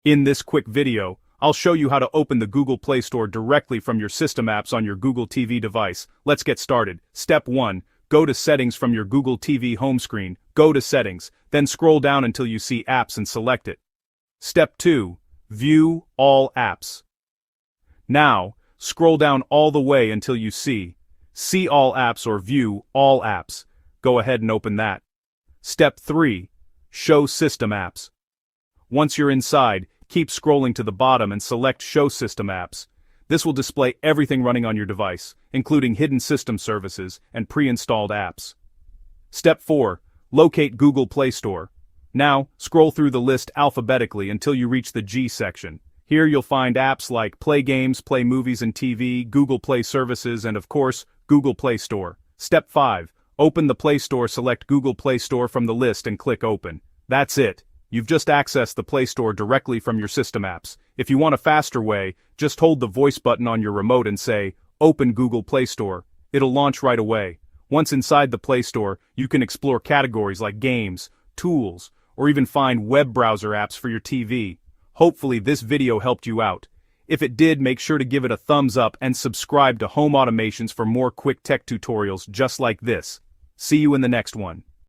In this quick video, I'll show you how to open the Google Play Store directly from your system apps on your Google TV device. Let's get started. Step 1. Go to Settings from your Google TV home screen. Go to Settings, then scroll down until you see Apps and select it. Step 2. View All Apps. Now, scroll down all the way until you see All Apps or View All Apps. Go ahead and open that. Step 3. Show System Apps. Once you're inside, keep scrolling to the bottom and select Show System Apps. This will display everything running on your device, including hidden system services and pre-installed apps. Step 4. Locate Google Play Store. Now, scroll through the list alphabetically until you reach the G section. Here you'll find apps like Play Games, Play Movies and TV, Google Play Services, and of course, Google Play Store. Step 5. Open the Play Store, select Google Play Store from the list and click Open. That's it. You've just accessed the Play Store directly from your system apps. If you want a faster way, just hold the voice button on your remote and say, Open Google Play Store. It'll launch right away. Once inside the Play Store, you can explore categories like games, tools, or even find web browser apps for your TV. Hopefully this video helped you out. If it did, make sure to give it a thumbs up and subscribe to Home Automations for more quick tech tutorials just like this. See you in the next one.